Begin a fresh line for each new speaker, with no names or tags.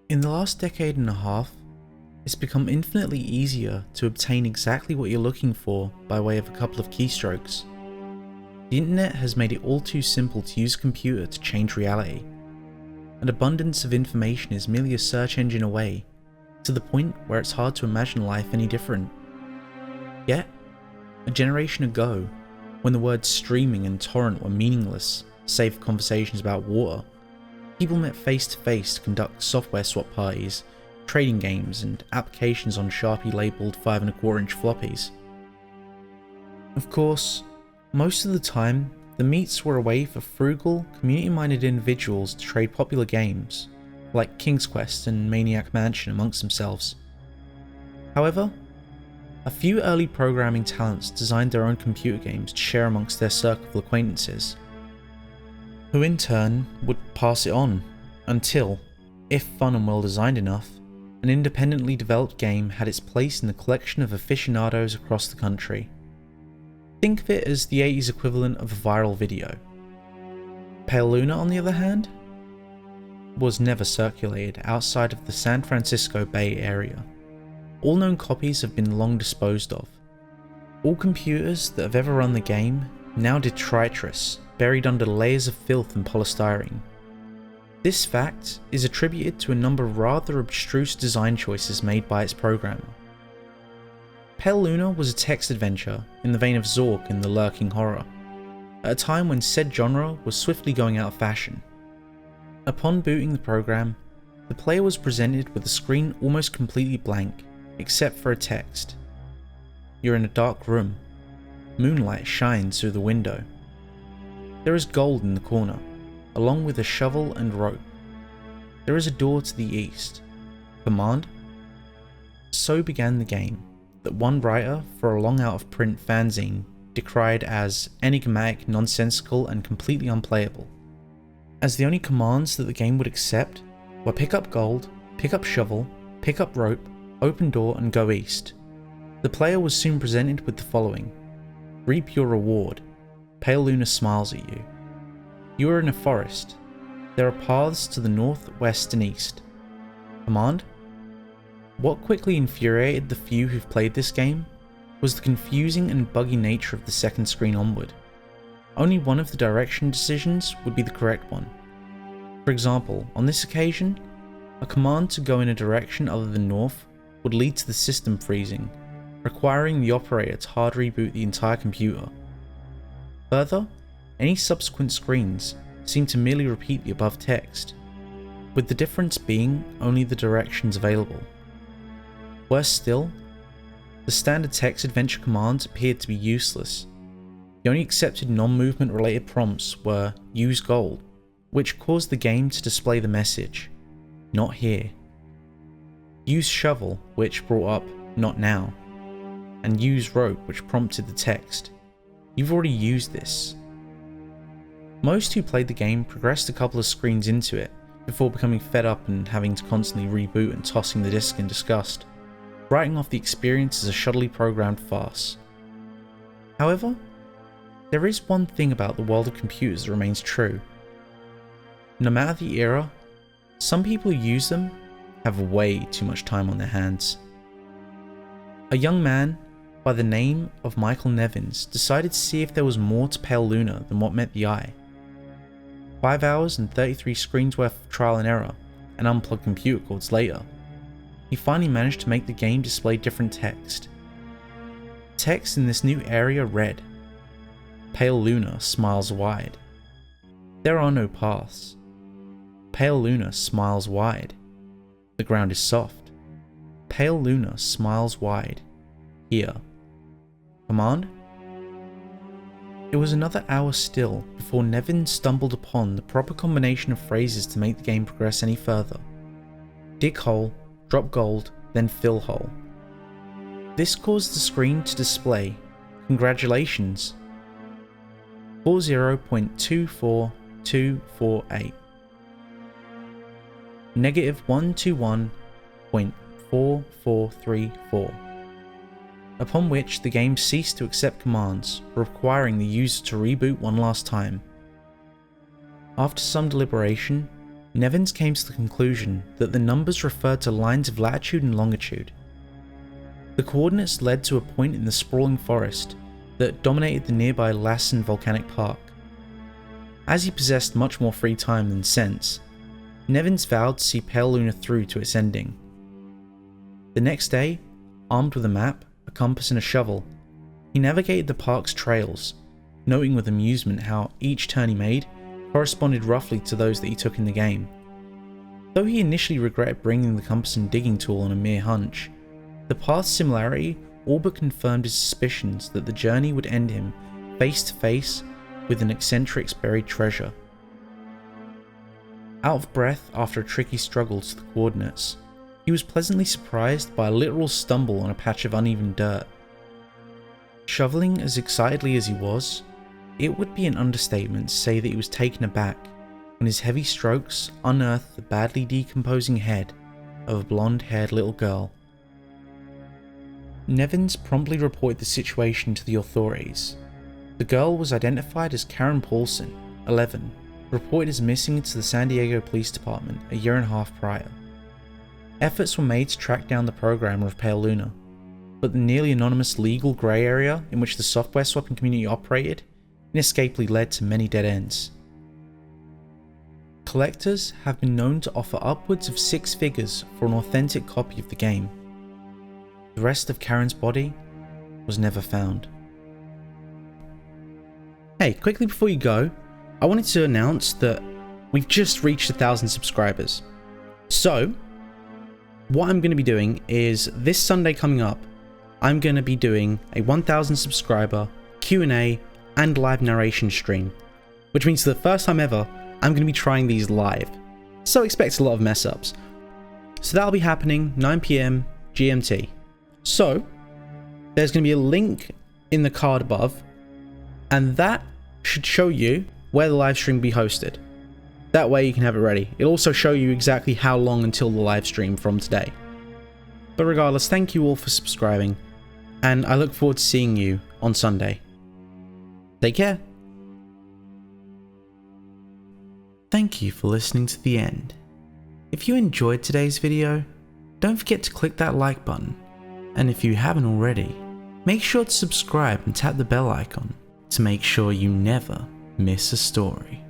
In the last decade and a half, it's become infinitely easier to obtain exactly what you're looking for by way of a couple of keystrokes. The internet has made it all too simple to use a computer to change reality. An abundance of information is merely a search engine away, to the point where it's hard to imagine life any different. Yet, a generation ago, when the words streaming and torrent were meaningless, save for conversations about water, people met face to face to conduct software swap parties, trading games, and applications on Sharpie labelled 5 1/4 inch floppies. Of course, most of the time, the meets were a way for frugal, community-minded individuals to trade popular games, like King's Quest and Maniac Mansion amongst themselves. However, a few early programming talents designed their own computer games to share amongst their circle of acquaintances, who in turn would pass it on, until, if fun and well designed enough, an independently developed game had its place in the collection of aficionados across the country. Think of it as the 80s equivalent of a viral video. Pale Luna, on the other hand, was never circulated outside of the San Francisco Bay Area. All known copies have been long disposed of. All computers that have ever run the game now detritus, buried under layers of filth and polystyrene. This fact is attributed to a number of rather abstruse design choices made by its programmer. Pale Luna was a text adventure in the vein of Zork and the Lurking Horror, at a time when said genre was swiftly going out of fashion. Upon booting the program, the player was presented with a screen almost completely blank, except for a text. You're in a dark room. Moonlight shines through the window. There is gold in the corner, along with a shovel and rope. There is a door to the east. Command? So began the game, that one writer for a long out-of-print fanzine decried as enigmatic, nonsensical, and completely unplayable, as the only commands that the game would accept were pick up gold, pick up shovel, pick up rope, open door, and go east. The player was soon presented with the following: reap your reward. Pale Luna smiles at you. You are in a forest. There are paths to the north, west, and east. Command? What quickly infuriated the few who've played this game was the confusing and buggy nature of the second screen onward. Only one of the direction decisions would be the correct one. For example, on this occasion, a command to go in a direction other than north would lead to the system freezing, requiring the operator to hard reboot the entire computer. Further, any subsequent screens seem to merely repeat the above text, with the difference being only the directions available. Worse still, the standard text adventure commands appeared to be useless. The only accepted non-movement related prompts were use gold, which caused the game to display the message, not here. Use shovel, which brought up not now, and use rope, which prompted the text, you've already used this. Most who played the game progressed a couple of screens into it before becoming fed up and having to constantly reboot and tossing the disc in disgust, writing off the experience as a shoddily programmed farce. However, there is one thing about the world of computers that remains true. No matter the era, some people who use them have way too much time on their hands. A young man by the name of Michael Nevins decided to see if there was more to Pale Luna than what met the eye. 5 hours and 33 screens worth of trial and error and unplugged computer cords later, he finally managed to make the game display different text. Text in this new area read, Pale Luna smiles wide. There are no paths. Pale Luna smiles wide. The ground is soft. Pale Luna smiles wide. Here. Command? It was another hour still before Nevin stumbled upon the proper combination of phrases to make the game progress any further. Dig hole, drop gold, then fill hole. This caused the screen to display, congratulations, 40.24248. -121.4434, upon which the game ceased to accept commands, requiring the user to reboot one last time. After some deliberation, Nevins came to the conclusion that the numbers referred to lines of latitude and longitude. The coordinates led to a point in the sprawling forest that dominated the nearby Lassen Volcanic Park. As he possessed much more free time than sense, Nevins vowed to see Pale Luna through to its ending. The next day, armed with a map, a compass and a shovel, he navigated the park's trails, noting with amusement how each turn he made corresponded roughly to those that he took in the game. Though he initially regretted bringing the compass and digging tool on a mere hunch, the path's similarity all but confirmed his suspicions that the journey would end him face to face with an eccentric's buried treasure. Out of breath after a tricky struggle to the coordinates, he was pleasantly surprised by a literal stumble on a patch of uneven dirt. Shoveling as excitedly as he was, it would be an understatement to say that he was taken aback when his heavy strokes unearthed the badly decomposing head of a blonde-haired little girl. Nevins promptly reported the situation to the authorities. The girl was identified as Karen Paulson, 11, reported as missing to the San Diego Police Department a year and a half prior. Efforts were made to track down the programmer of Pale Luna, but the nearly anonymous legal grey area in which the software swapping community operated inescapably led to many dead ends. Collectors have been known to offer upwards of 6 figures for an authentic copy of the game. The rest of Karen's body was never found. Hey, quickly before you go, I wanted to announce that we've just reached 1,000 subscribers. So, what I'm going to be doing is, this Sunday coming up, I'm going to be doing a 1,000 subscriber Q&A and live narration stream, which means for the first time ever, I'm going to be trying these live. So expect a lot of mess ups. So that'll be happening 9 PM GMT. So, there's going to be a link in the card above, and that should show you where the live stream will be hosted. That way you can have it ready. It'll also show you exactly how long until the live stream from today. But regardless, thank you all for subscribing, and I look forward to seeing you on Sunday. Take care. Thank you for listening to the end. If you enjoyed today's video, don't forget to click that like button, and if you haven't already, make sure to subscribe and tap the bell icon to make sure you never miss a story.